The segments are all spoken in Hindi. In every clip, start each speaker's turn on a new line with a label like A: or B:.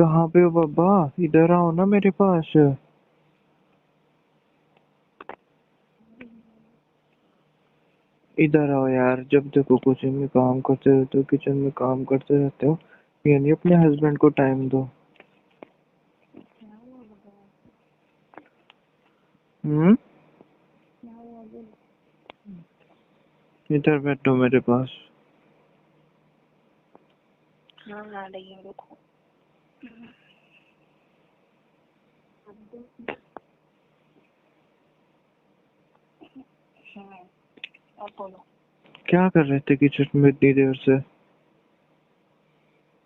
A: कहाँ पे हो बाबा? इधर आओ ना मेरे पास। इधर आओ यार, जब देखो किचन में काम करते रहते हो, किचन में काम करते रहते हो। यानी अपने हस्बैंड को टाइम दो।
B: क्या हुआ बताओ? क्या हुआ बोलो?
A: इधर बैठो मेरे पास।
B: हाँ आ रही हूँ, रुको। अब बोलो।
A: क्या कर रहे थे किचन में इतनी देर से?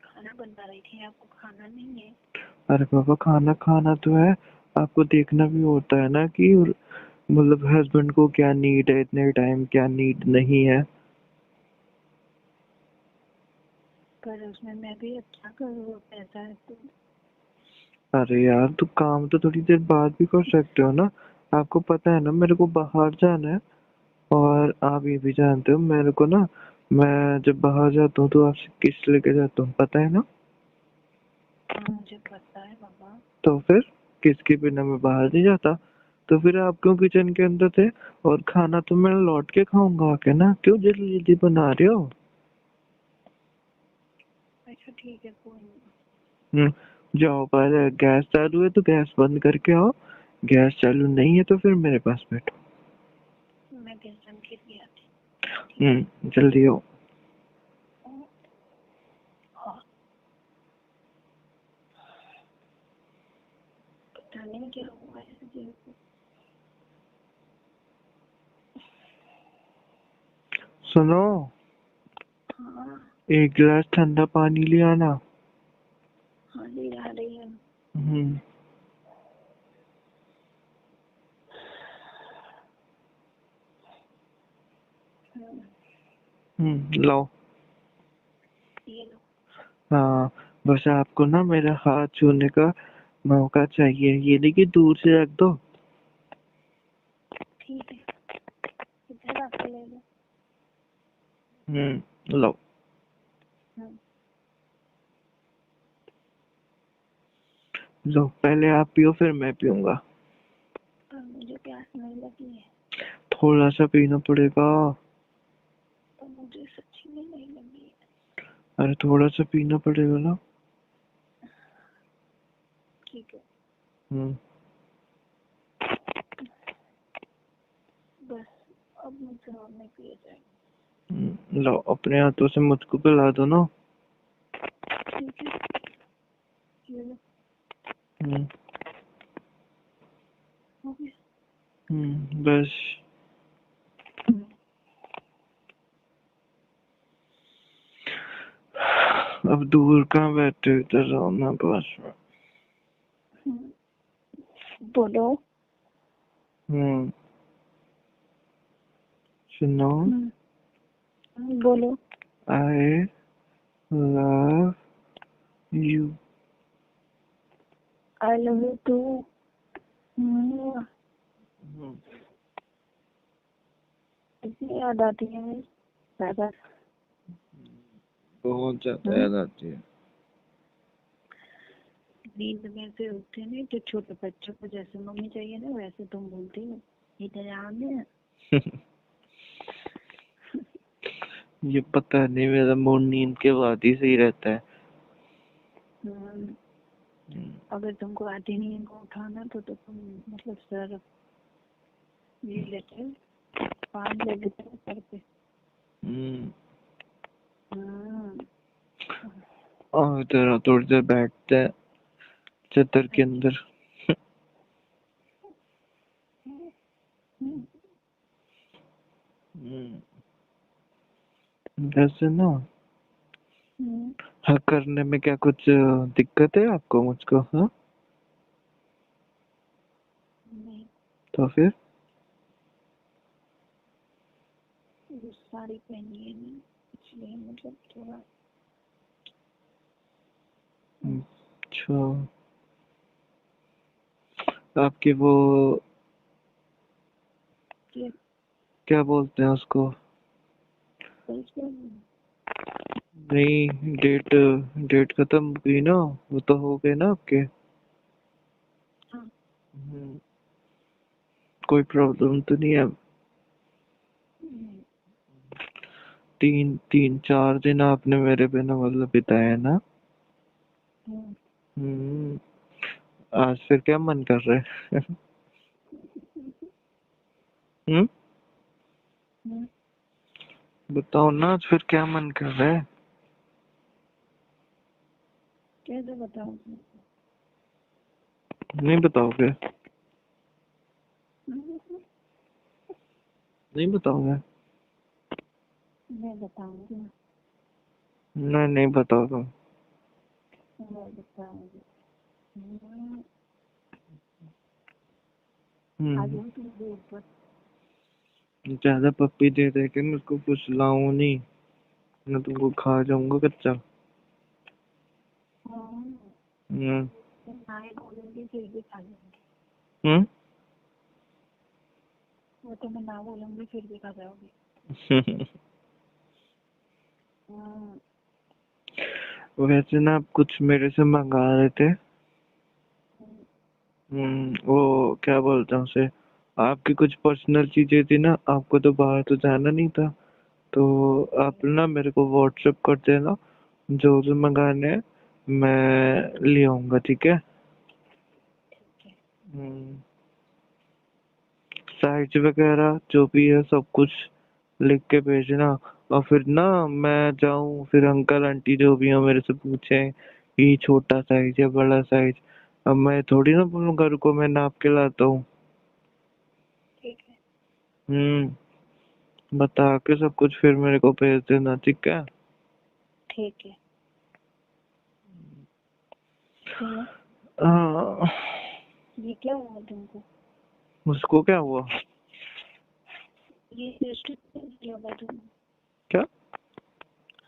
B: खाना बना रही थी, आपको खाना नहीं है?
A: अरे बाबा, खाना खाना तो है। आपको देखना भी होता है ना कि मतलब हस्बैंड को क्या नीड है, इतने टाइम क्या नीड नहीं है।
B: पर उसमें मैं भी अच्छा करूँ, पैसा है तो।
A: अरे यार, तो काम तो थोड़ी देर बाद भी कर सकते हो ना। आपको पता है ना मेरे को बाहर जाना है। और आप ये भी जानते हो मेरे को ना, मैं जब बाहर जाता हूँ तो आपसे किस लेके जाता हूँ, पता है ना।
B: हाँ मुझे पता है बाबा।
A: तो फिर किसके बिना मैं बाहर नहीं जाता। तो फिर आप क्यों किचन के अंदर थे? और खाना तो मैं लौट के खाऊंगा आके ना, क्यों जल्दी जल्दी बना रहे हो?
B: अच्छा ठीक है, कोई नहीं।
A: जाओ, पहले गैस चालू है तो गैस बंद करके आओ। गैस चालू नहीं है तो फिर मेरे पास बैठो।
B: मैं किचन के लिए आती हूँ, ठीक है?
A: जल्दी आओ।
B: हाँ, पता नहीं क्या हुआ है दिल को।
A: सुनो,
B: हाँ
A: एक गिलास ठंडा पानी ले आना।
B: हाँ ले आ रही है।
A: हम्म लाओ।
B: ये लो।
A: हाँ, बस आपको ना मेरा हाथ छूने का मौका चाहिए, ये नहीं कि दूर से रख दो।
B: ठीक है, इधर आके ले लो।
A: लो।
B: हम्म,
A: लो, पहले आप पियो फिर मैं पीऊंगा।
B: पर मुझे प्यास नहीं लगी है।
A: थोड़ा सा पीना पड़ेगा।
B: पर मुझे सच्ची में नहीं लगी है।
A: अरे थोड़ा सा पीना पड़ेगा ना।
B: ठीक है,
A: हम्म
B: बस अब मुझसे और नहीं पिए जाएंगे।
A: लो, अपने हाथों से मुझको पिला दो ना।
B: ठीक है, ये लो।
A: हम्म
B: हो गया।
A: बस। अब दूर कहाँ बैठे हो, इधर आओ ना पास में।
B: बोलो।
A: सुनो।
B: बोलो।
A: I love you.
B: I love you too. इतनी याद आती है मेरी दादा।
A: बहुत ज्यादा याद आती है।
B: नींद में से उठते नहीं तो छोटे बच्चों को जैसे मम्मी चाहिए ना, वैसे तुम बोलती हो इधर आओ ना।
A: ये पता नहीं, मेरा मूड नींद के बाद ही सही रहता है।
B: अगर तुमको आती नहीं इनको उठाना तो तुम मतलब सर ये लेते पान ले लेते हो सर पे।
A: और इधर थोड़ी देर बैठते हैं चद्दर के अंदर। वैसे ना, हाँ, करने में क्या कुछ दिक्कत है आपको मुझको? हाँ,
B: नहीं,
A: तो फिर
B: वो साड़ी पहनी है ना, इसलिए मतलब थोड़ा।
A: अच्छा, आपकी वो क्या बोलते हैं उसको? नहीं, डेट डेट खत्म हो गई ना, वो तो हो गए ना आपके।
B: हाँ।
A: हम्म, कोई प्रॉब्लम तो नहीं है।
B: नहीं।
A: तीन तीन चार दिन आपने मेरे बिना मतलब बिताए ना।
B: हम्म।
A: हम्म। आज फिर क्या मन कर रहा है? हम्म।
B: हम्म।
A: बताओ ना, आज फिर क्या मन कर रहा है?
B: कैसे बताऊँ?
A: नहीं बताओगे? नहीं बताओगे?
B: मैं बताऊंगी ना।
A: नहीं नहीं बताओ तुम।
B: मैं बताऊंगी। हम्म, आ
A: हम्म।
B: जाओ तुम भी ऊपर।
A: ज्यादा पप्पी दे दे के मेरे को कुछ लाऊं नहीं, मैं तुमको खा जाऊंगा कच्चा।
B: हाँ।
A: हम्म।
B: तुम नाई बोलेंगे फिर भी खा जाओगे।
A: हम्म।
B: वो तो मैं ना बोलूंगी फिर भी खा जाओगे। हम्म।
A: वैसे ना आप कुछ मेरे से मंगा रहे थे।
B: हम्म।
A: वो क्या बोलते हैं उसे, आपकी कुछ पर्सनल चीजें थी ना, आपको तो बाहर तो जाना नहीं था, तो आप ना मेरे को व्हाट्सएप कर देना, जो जो मंगाने हैं मैं ले आऊंगा, ठीक है?
B: ठीक है।
A: हम्म, साइज वगैरह जो भी है सब कुछ लिख के भेजना। और फिर ना मैं जाऊं, फिर अंकल आंटी जो भी हो मेरे से पूछे कि छोटा साइज है बड़ा साइज, अब मैं थोड़ी ना बोलूंगा रुको मैं नाप के लाता हूँ।
B: ठीक है।
A: बता के सब कुछ फिर मेरे को भेज देना, ठीक है?
B: ठीक है। सुनो।
A: हाँ।
B: ये क्या हुआ तुमको?
A: उसको क्या हुआ?
B: ये टेस्ट लगा तुमको?
A: क्या?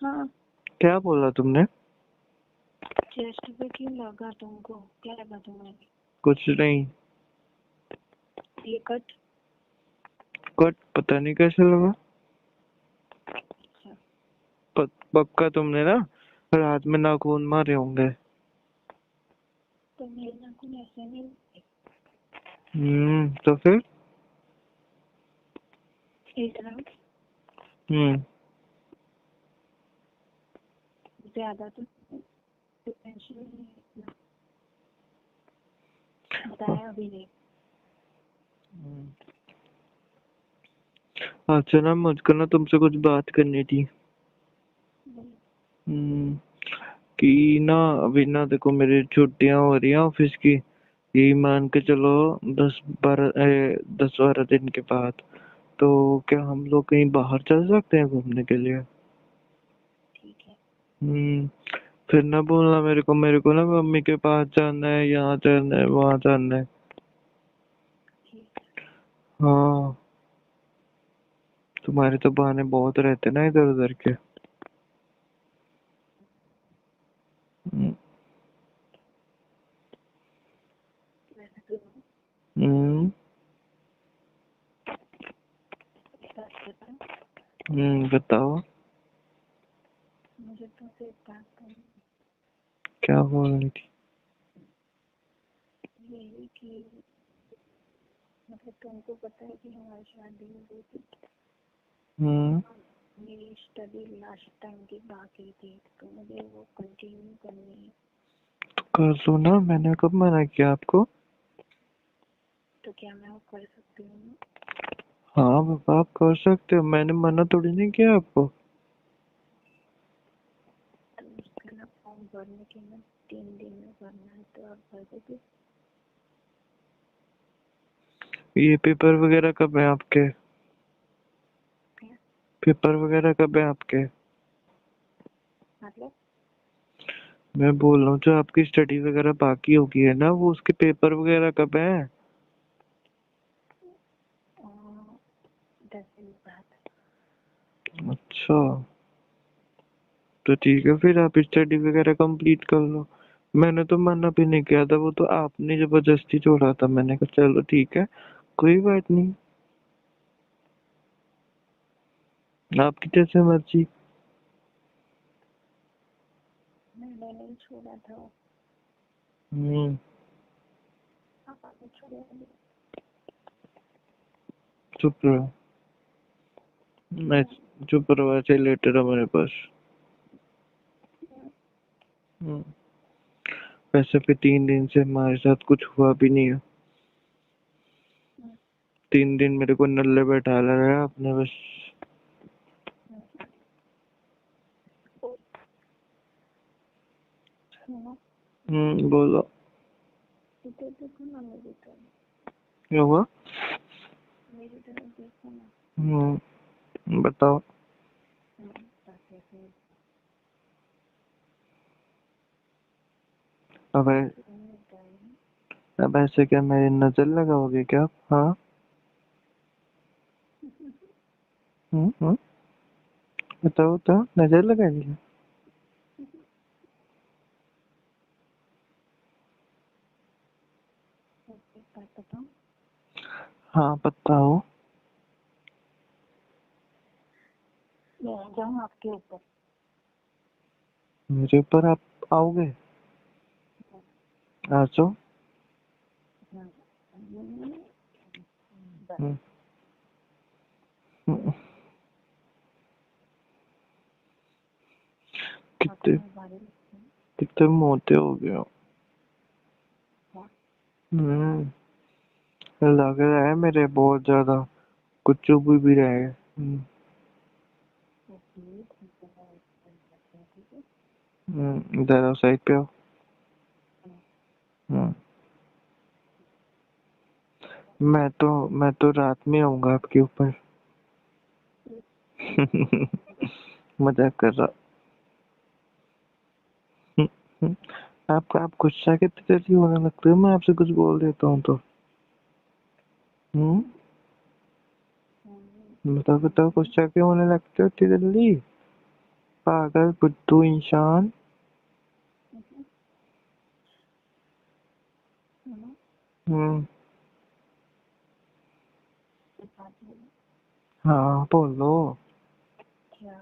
B: हाँ।
A: क्या बोला तुमने?
B: चेस्ट पे क्यों लगा तुमको? क्या लगा तुम्हें?
A: कुछ नहीं।
B: ये कट?
A: कट पता नहीं कैसे लगा।
B: अच्छा।
A: पक्का तुमने ना रात में नाखून मारे होंगे।
B: तो मेरे नाखून ऐसे नहीं लगे।
A: तो फिर?
B: इतना
A: हम्म।
B: ज्यादा तो टेंशन नहीं है इतना। बताया अभी नहीं।
A: अच्छा ना, मुझको ना तुमसे कुछ बात करनी थी।
B: बोलो।
A: हम्म, कि ना अभी ना देखो मेरी छुट्टियां हो रही हैं ऑफिस की, यही मान के चलो 10-12 दिन के बाद, तो क्या हम लोग कहीं बाहर चल सकते हैं घूमने के लिए?
B: ठीक है।
A: हम्म। फिर ना बोलना मेरे को ना मम्मी के पास जाना है, यहाँ जाना है, वहाँ जाना है।
B: ठीक है।
A: हाँ, तुम्हारे तो बहाने बहुत रहते ना इधर उधर के। हम्म।
B: वैसे तो
A: हम्म।
B: सच बताऊं?
A: बताओ।
B: मुझे तुमसे एक बात करनी
A: क्या बोलनी थी?
B: है। यही कि मतलब तुमको पता है कि हमारी शादी हो गई थी।
A: हम्म।
B: मेरी स्टडी लास्ट टाइम की बाकी थी, तो मुझे वो कंटिन्यू करनी है।
A: तो कर लो ना, मैंने कब मना किया आपको?
B: तो क्या मैं वो कर सकती हूँ ना?
A: हाँ बाबा, आप कर सकते हो, मैंने मना थोड़ी नहीं किया आपको।
B: तो उसका ना फॉर्म भरने के ना 3 दिन में भरना है, तो आप भर दोगे?
A: ये पेपर वगैरह कब है आपके?
B: क्या?
A: पेपर वगैरह कब है आपके?
B: मतलब
A: मैं बोल रहा हूँ जो आपकी स्टडी वगैरह बाकी होगी है ना, वो उसके पेपर वगैरह कब है?
B: 10 दिन बाद।
A: अच्छा, तो ठीक है, फिर आप स्टडी वगैरह कंप्लीट कर लो। मैंने तो मना भी नहीं किया था, वो तो आपने जबरदस्ती छोड़ा था, मैंने कहा चलो ठीक है, कोई बात नहीं, आपकी जैसे मर्जी।
B: नहीं छोड़ा था। पापा ने छोड़ा नहीं।
A: चुप रहो, मैं चुप रहो, ऐसे लेटे रहो मेरे पास। वैसे भी 3 दिन से हमारे साथ कुछ हुआ भी नहीं है। 3 दिन मेरे को नल्ले बैठा रहा है आपने बस। बोलो।
B: इधर देखो ना, मेरी तरफ।
A: क्या हुआ?
B: मेरी तरफ देखो ना।
A: बताओ। अब ऐसे क्या मेरी नजर लगाओगे क्या आप? हाँ। बताओ बताओ, नजर लगाएंगे?
B: बताओ।
A: हाँ बताओ।
B: मैं आ जाऊँ आपके ऊपर?
A: मेरे ऊपर आप आओगे? आ जाओ।
B: बस।
A: कितने कितने मोटे हो गए हो। लग रहा है मेरे बहुत ज्यादा, कुछ चुप भी रहे। इधर आओ, साइड पे आओ। मैं तो रात में आऊंगा आपके ऊपर। मजाक कर रहा। आप गुस्सा कितनी जल्दी होने लगते हो, मैं आपसे कुछ बोल देता हूँ तो। बताओ बताओ, गुस्सा क्यों होने लगते हो इतनी जल्दी? पागल बुद्धू इंसान। हाँ बोलो।
B: क्या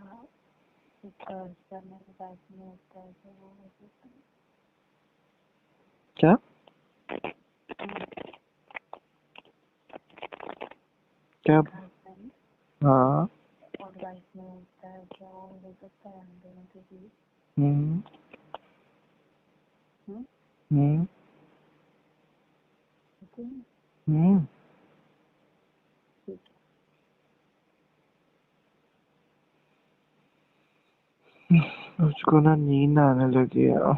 B: मेरे पास में होता है जो वो
A: क्या? क्या? हाँ।
B: और वाइफ में होता है क्या वो हो सकता है हम दोनों के बीच?
A: उसको ना नींद आने लगी है।